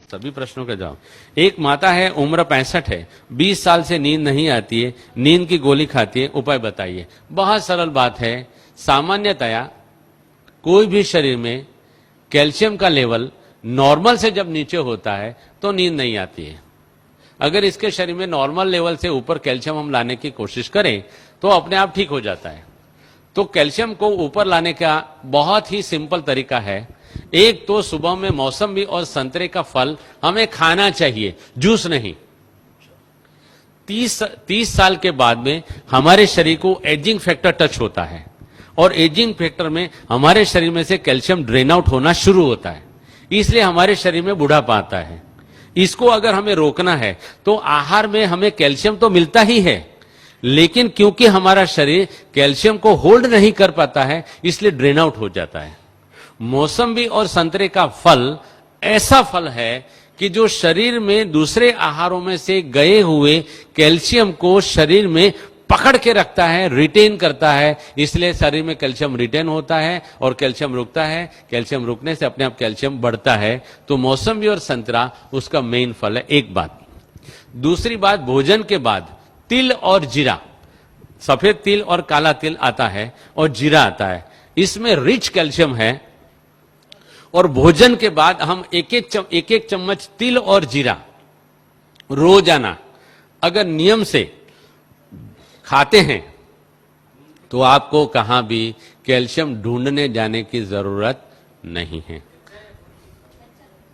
सभी प्रश्नों का जवाब। एक माता है, उम्र 65 है, 20 साल से नींद नहीं आती है, नींद की गोली खाती है, उपाय बताइए। बहुत सरल बात है। सामान्यतया कोई भी शरीर में कैल्शियम का लेवल नॉर्मल से जब नीचे होता है तो नींद नहीं आती है। अगर इसके शरीर में नॉर्मल लेवल से ऊपर कैल्शियम हम लाने की कोशिश करें तो अपने आप ठीक हो जाता है। तो कैल्शियम को ऊपर लाने का बहुत ही सिंपल तरीका है। एक तो सुबह में मौसम्बी और संतरे का फल हमें खाना चाहिए, जूस नहीं। 30 साल के बाद में हमारे शरीर को एजिंग फैक्टर टच होता है और एजिंग फैक्टर में हमारे शरीर में से कैल्शियम ड्रेन आउट होना शुरू होता है, इसलिए हमारे शरीर में बुढ़ापा आता है। इसको अगर हमें रोकना है तो आहार में हमें कैल्शियम तो मिलता ही है, लेकिन क्योंकि हमारा शरीर कैल्शियम को होल्ड नहीं कर पाता है इसलिए ड्रेन आउट हो जाता है। मौसम्बी और संतरे का फल ऐसा फल है कि जो शरीर में दूसरे आहारों में से गए हुए कैल्शियम को शरीर में पकड़ के रखता है, रिटेन करता है, इसलिए शरीर में कैल्शियम रिटेन होता है और कैल्शियम रुकता है। कैल्शियम रुकने से अपने आप कैल्शियम बढ़ता है। तो मौसम्बी और संतरा उसका मेन फल है। एक बात। दूसरी बात, भोजन के बाद तिल और जीरा, सफेद तिल और काला तिल आता है और जीरा आता है, इसमें रिच कैल्शियम है। और भोजन के बाद हम एक एक चम्मच तिल और जीरा रोजाना अगर नियम से खाते हैं तो आपको कहां भी कैल्शियम ढूंढने जाने की जरूरत नहीं है।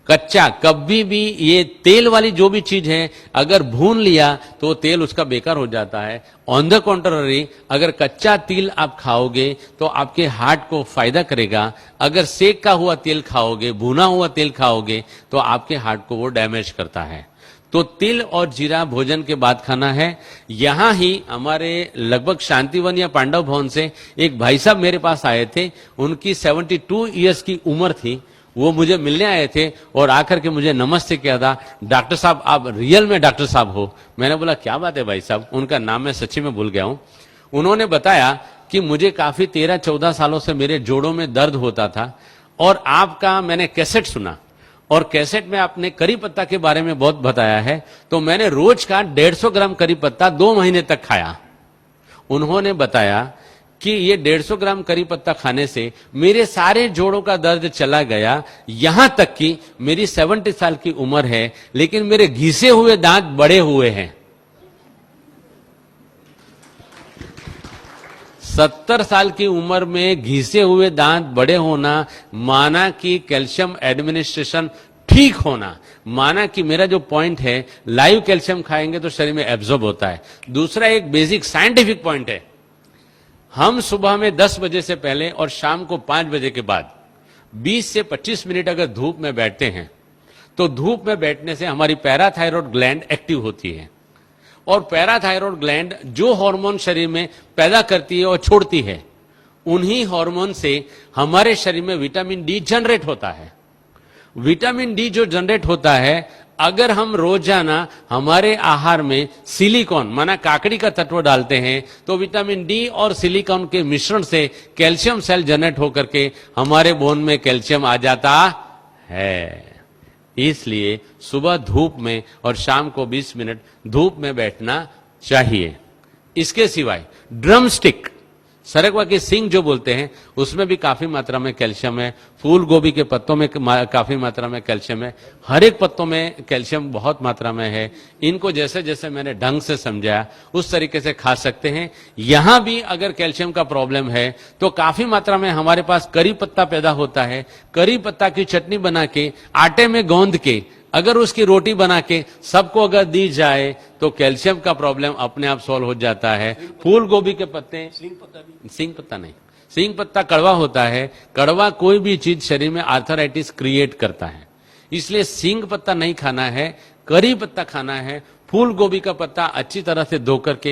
कच्चा कभी भी, ये तेल वाली जो भी चीज है अगर भून लिया तो तेल उसका बेकार हो जाता है। ऑन द कॉन्ट्ररी, अगर कच्चा तिल आप खाओगे तो आपके हार्ट को फायदा करेगा। अगर सेका हुआ तेल खाओगे, भुना हुआ तेल खाओगे तो आपके हार्ट को वो डैमेज करता है। तो तिल और जीरा भोजन के बाद खाना है। यहां ही हमारे लगभग शांतिवन या पांडव भवन से एक भाई साहब मेरे पास आए थे, उनकी 72 ईयर्स की उम्र थी। वो मुझे मिलने आए थे और आकर के मुझे नमस्ते किया था, डॉक्टर साहब आप रियल में डॉक्टर साहब हो। मैंने बोला क्या बात है भाई साहब, उनका नाम मैं सच्ची में भूल गया हूं। उन्होंने बताया कि मुझे काफी 13-14 सालों से मेरे जोड़ों में दर्द होता था और आपका मैंने कैसेट सुना और कैसेट में आपने करी पत्ता के बारे में बहुत बताया है, तो मैंने रोज का 150 ग्राम करी पत्ता 2 महीने तक खाया। उन्होंने बताया कि ये 150 ग्राम करी पत्ता खाने से मेरे सारे जोड़ों का दर्द चला गया। यहां तक कि मेरी 70 साल की उम्र है लेकिन मेरे घिसे हुए दांत बड़े हुए हैं। 70 साल की उम्र में घिसे हुए दांत बड़े होना माना कि कैल्शियम एडमिनिस्ट्रेशन ठीक होना, माना कि मेरा जो पॉइंट है लाइव कैल्शियम खाएंगे तो शरीर में एब्जॉर्ब होता है। दूसरा एक बेसिक साइंटिफिक पॉइंट है, हम सुबह में 10 बजे से पहले और शाम को 5 बजे के बाद 20 से 25 मिनट अगर धूप में बैठते हैं तो धूप में बैठने से हमारी पैराथायरॉयड ग्लैंड एक्टिव होती है और पैराथायरॉयड ग्लैंड जो हार्मोन शरीर में पैदा करती है और छोड़ती है, उन्हीं हार्मोन से हमारे शरीर में विटामिन डी जनरेट होता है। विटामिन डी जो जनरेट होता है, अगर हम रोजाना हमारे आहार में सिलिकॉन माना काकड़ी का तत्व डालते हैं तो विटामिन डी और सिलिकॉन के मिश्रण से कैल्शियम सेल जनरेट होकर के हमारे बोन में कैल्शियम आ जाता है। इसलिए सुबह धूप में और शाम को 20 मिनट धूप में बैठना चाहिए। इसके सिवाय ड्रम स्टिक, सरगवा की सिंग जो बोलते हैं, उसमें भी काफी मात्रा में कैल्शियम है। फूल गोभी के पत्तों में काफी मात्रा में कैल्शियम है। हर एक पत्तों में कैल्शियम बहुत मात्रा में है। इनको जैसे जैसे मैंने ढंग से समझाया उस तरीके से खा सकते हैं। यहां भी अगर कैल्शियम का प्रॉब्लम है तो काफी मात्रा में हमारे पास करी पत्ता पैदा होता है। करी पत्ता की चटनी बना के आटे में गौंद के अगर उसकी रोटी बना के सबको अगर दी जाए तो कैल्शियम का प्रॉब्लम अपने आप सॉल्व हो जाता है। फूल गोभी के पत्ते, सिंग पत्ता नहीं, सिंग पत्ता कड़वा होता है। कड़वा कोई भी चीज शरीर में आर्थराइटिस क्रिएट करता है, इसलिए सिंग पत्ता नहीं खाना है, करी पत्ता खाना है। फूल गोभी का पत्ता अच्छी तरह से धो करके